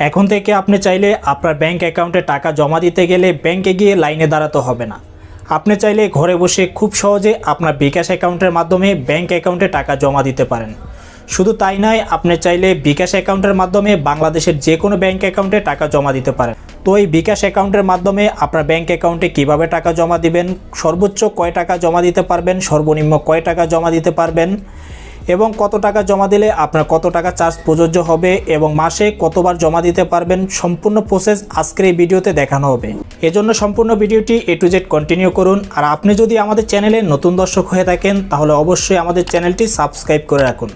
এখন থেকে আপনি চাইলে আপনার ব্যাংক অ্যাকাউন্টে টাকা জমা দিতে গেলে ব্যাংকে গিয়ে লাইনে দাঁড়াতে হবে না। আপনি চাইলে ঘরে বসে খুব সহজে আপনার বিকাশ অ্যাকাউন্টের মাধ্যমে ব্যাংক অ্যাকাউন্টে টাকা জমা দিতে পারেন। শুধু তাই নয়, আপনি চাইলে বিকাশ অ্যাকাউন্টের মাধ্যমে বাংলাদেশের যে কোনো ব্যাংক অ্যাকাউন্টে টাকা জমা দিতে পারেন। তো এই বিকাশ অ্যাকাউন্টের মাধ্যমে আপনার ব্যাংক অ্যাকাউন্টে কিভাবে টাকা জমা দিবেন, সর্বোচ্চ কয় টাকা জমা দিতে পারবেন, সর্বনিম্ন কয় টাকা জমা দিতে পারবেন এবং কত টাকা জমা দিলে আপনার কত টাকা চার্জ প্রযোজ্য হবে এবং মাসে কতবার জমা দিতে পারবেন, সম্পূর্ণ প্রসেস আজকের এই ভিডিওতে দেখানো হবে। এজন্য সম্পূর্ণ ভিডিওটি A to Z কন্টিনিউ করুন। আর আপনি যদি আমাদের চ্যানেলে নতুন দর্শক হয়ে থাকেন তাহলে অবশ্যই আমাদের চ্যানেলটি সাবস্ক্রাইব করে রাখুন,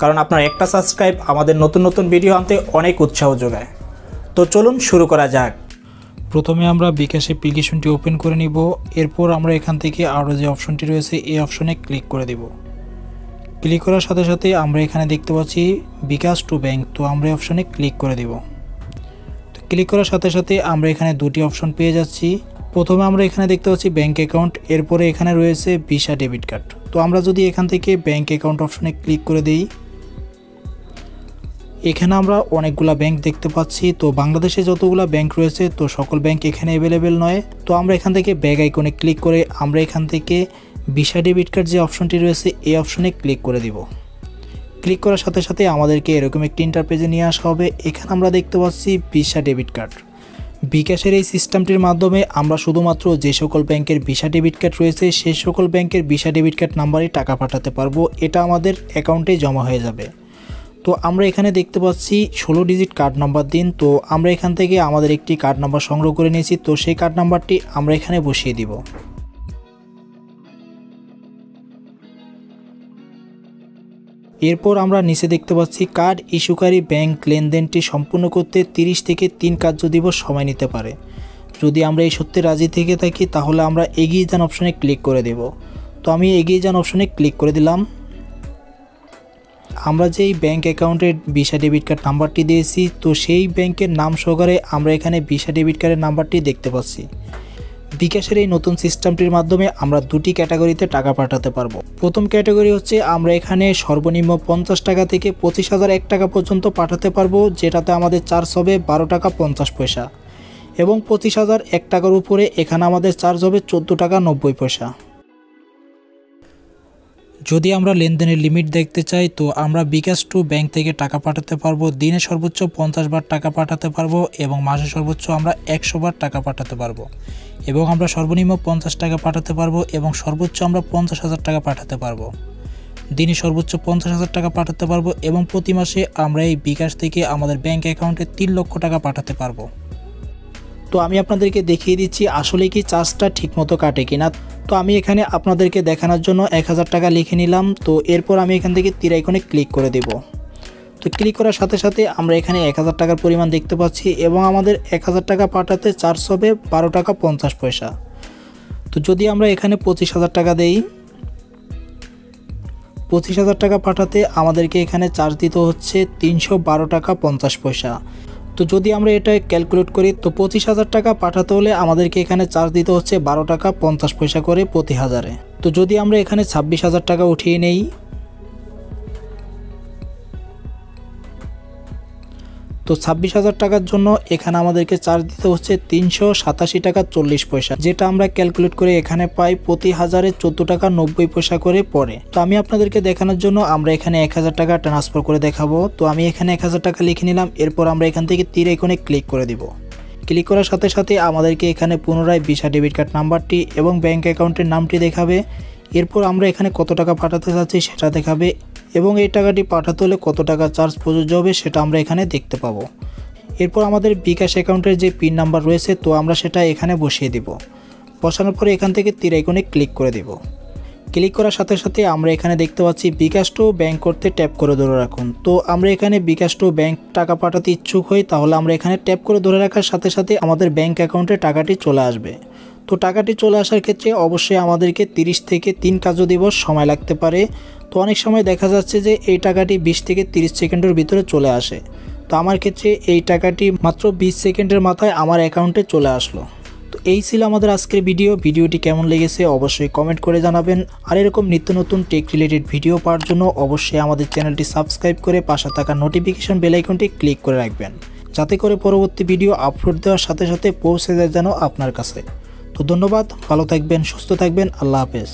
কারণ আপনার একটা সাবস্ক্রাইব আমাদের নতুন নতুন ভিডিও আনতে অনেক উৎসাহ যোগায়। তো চলুন শুরু করা যাক। প্রথমে আমরা বিকাশ অ্যাপ্লিকেশনটি ওপেন করে নিব। এরপর আমরা এখান থেকে আরও যে অপশনটি রয়েছে এই অপশনে ক্লিক করে দেব। ক্লিক করার সাথে সাথে আমরা এখানে দেখতে পাচ্ছি বিকাশ টু ব্যাংক, তো আমরা এই অপশনে ক্লিক করে দেব। তো ক্লিক করার সাথে সাথে আমরা এখানে দুটি অপশন পেয়ে যাচ্ছি। প্রথমে আমরা এখানে দেখতে পাচ্ছি ব্যাংক অ্যাকাউন্ট, এরপরে এখানে রয়েছে ভিসা ডেবিট কার্ড। তো আমরা যদি এখান থেকে ব্যাংক অ্যাকাউন্ট অপশনে ক্লিক করে দিই, এখানে আমরা অনেকগুলা ব্যাংক দেখতে পাচ্ছি। তো বাংলাদেশে যতগুলা ব্যাংক রয়েছে তো সকল ব্যাংক এখানে অ্যাভেলেবেল নয়। তো আমরা এখান থেকে ব্যাগ আইকনে ক্লিক করে আমরা এখান থেকে ভিসা ডেবিট কার্ড যে অপশনটি রয়েছে এই অপশনে ক্লিক করে দিব। ক্লিক করার সাথে সাথে আমাদেরকে এরকম একটি ইন্টারপেজে নিয়ে আসা হবে। এখানে আমরা দেখতে পাচ্ছি ভিসা ডেবিট কার্ড। বিকাশের এই সিস্টেমটির মাধ্যমে আমরা শুধুমাত্র যে সকল ব্যাংকের ভিসা ডেবিট কার্ড রয়েছে সেই সকল ব্যাংকের ভিসা ডেবিট কার্ড নাম্বারে টাকা পাঠাতে পারবো। এটা আমাদের অ্যাকাউন্টে জমা হয়ে যাবে। তো আমরা এখানে দেখতে পাচ্ছি 16 ডিজিট কার্ড নাম্বার দিন। তো আমরা এখান থেকে আমাদের একটি কার্ড নাম্বার সংগ্রহ করে নিয়েছি, তো সেই কার্ড নাম্বারটি আমরা এখানে বসিয়ে দিব। এরপর আমরা নিচে দেখতে পাচ্ছি কার্ড ইস্যুকারী ব্যাংক লেনদেনটি সম্পূর্ণ করতে 30 থেকে 3 কার্য দিবস সময় নিতে পারে। যদি আমরা এই সত্যি রাজি থেকে থাকি তাহলে আমরা এগিয়ে যান অপশনে ক্লিক করে দেব। তো আমি এগিয়ে যান অপশনে ক্লিক করে দিলাম। আমরা যেই ব্যাংক অ্যাকাউন্টের ভিসা ডেবিট কার্ড নাম্বারটি দিয়েছি তো সেই ব্যাংকের নাম সহকারে আমরা এখানে ভিসা ডেবিট কার্ডের নাম্বারটি দেখতে পাচ্ছি। বিকাশের এই নতুন সিস্টেমটির মাধ্যমে আমরা দুটি ক্যাটাগরিতে টাকা পাঠাতে পারবো। প্রথম ক্যাটাগরি হচ্ছে আমরা এখানে সর্বনিম্ন 50 টাকা থেকে 25,001 টাকা পর্যন্ত পাঠাতে পারবো, যেটাতে আমাদের চার্জ হবে 12 টাকা 50 পয়সা এবং 25,001 টাকার উপরে এখানে আমাদের চার্জ হবে 14 টাকা 90 পয়সা। যদি আমরা লেনদেনের লিমিট দেখতে চাই তো আমরা বিকাশ টু ব্যাংক থেকে টাকা পাঠাতে পারবো। দিনে সর্বোচ্চ 50 বার টাকা পাঠাতে পারবো এবং মাসে সর্বোচ্চ আমরা 100 বার টাকা পাঠাতে পারবো এবং আমরা সর্বনিম্ন 50 টাকা পাঠাতে পারবো এবং সর্বোচ্চ আমরা 50,000 টাকা পাঠাতে পারবো। দিনে সর্বোচ্চ 50,000 টাকা পাঠাতে পারবো এবং প্রতি মাসে আমরা এই বিকাশ থেকে আমাদের ব্যাংক অ্যাকাউন্টে 3 লক্ষ টাকা পাঠাতে পারবো। তো আমি আপনাদেরকে দেখিয়ে দিচ্ছি আসলে কি চার্জটা ঠিকমতো কাটে কিনা। তো আমি এখানে আপনাদেরকে দেখানোর জন্য 1000 টাকা লিখে নিলাম। তো এরপর আমি এখান থেকে তীর আইকনে ক্লিক করে দেব। তো ক্লিক করার সাথে সাথে আমরা এখানে 1000 টাকার পরিমাণ দেখতে পাচ্ছি এবং আমাদের 1000 টাকা পাঠাতে চার্জ হবে 12 টাকা 50 পয়সা। তো যদি আমরা এখানে 25,000 টাকা দেই, 25,000 টাকা পাঠাতে আমাদেরকে এখানে চার্জ দিতে হচ্ছে 312 টাকা 50 পয়সা। তো যদি আমরা এটা ক্যালকুলেট করি তো 25,000 টাকা পাঠাতে হলে আমাদেরকে এখানে চার্জ দিতে হচ্ছে 12 টাকা 50 পয়সা করে প্রতি হাজারে। তো যদি আমরা এখানে 26,000 টাকা উঠিয়ে নেই, তো 26,000 টাকার জন্য এখানে আমাদেরকে চার্জ দিতে হচ্ছে 387 টাকা 40 পয়সা, যেটা আমরা ক্যালকুলেট করে এখানে পাই প্রতি হাজারে 14 টাকা 90 পয়সা করে পড়ে। তো আমি আপনাদেরকে দেখানোর জন্য আমরা এখানে 1000 টাকা ট্রান্সফার করে দেখাবো। তো আমি এখানে 1000 টাকা লিখে নিলাম। এরপর আমরা এখান থেকে তীর আইকনে ক্লিক করে দিব। ক্লিক করার সাথে সাথে আমাদেরকে এখানে পুনরায় ভিসা ডেবিট কার্ড নাম্বারটি এবং ব্যাংক অ্যাকাউন্টের নামটি দেখাবে। এরপর আমরা এখানে কত টাকা পাঠাতে চাচ্ছি সেটা দেখাবে এবং এই টাকাটি পাঠাতে হলে কত টাকা চার্জ প্রযোজ্য হবে সেটা আমরা এখানে দেখতে পাবো। এরপর আমাদের বিকাশ অ্যাকাউন্টের যে পিন নাম্বার রয়েছে তো আমরা সেটা এখানে বসিয়ে দিব। বসানোর পরে এখান থেকে তীর আইকনে ক্লিক করে দিব। ক্লিক করার সাথে সাথে আমরা এখানে দেখতে পাচ্ছি বিকাশ টু ব্যাংক করতে ট্যাপ করে ধরে রাখুন। তো আমরা এখানে বিকাশ টু ব্যাংক টাকা পাঠাতে ইচ্ছুক হই তাহলে আমরা এখানে ট্যাপ করে ধরে রাখার সাথে সাথে আমাদের ব্যাংক অ্যাকাউন্টে টাকাটি চলে আসবে। তো টাকাটি চলে আসার ক্ষেত্রে অবশ্যই আমাদেরকে 30 থেকে 3 কার্য দিবস সময় লাগতে পারে। তো অনেক সময় দেখা যাচ্ছে যে এই টাকাটি 20 থেকে 30 সেকেন্ডের ভিতরে চলে আসে। তো আমার ক্ষেত্রে এই টাকাটি মাত্র 20 সেকেন্ডের মাথায় আমার অ্যাকাউন্টে চলে আসলো। তো এই ছিল আমাদের আজকের ভিডিওটি কেমন লেগেছে অবশ্যই কমেন্ট করে জানাবেন। আর এরকম নিত্য নতুন টেক রিলেটেড ভিডিও পাওয়ার জন্য অবশ্যই আমাদের চ্যানেলটি সাবস্ক্রাইব করে পাশে থাকা নোটিফিকেশন বেল আইকনটি ক্লিক করে রাখবেন, যাতে করে পরবর্তী ভিডিও আপলোড দেওয়ার সাথে সাথে পৌঁছে যায় যেন আপনার কাছে। তো ধন্যবাদ, ভালো থাকবেন, সুস্থ থাকবেন, আল্লাহ হাফেজ।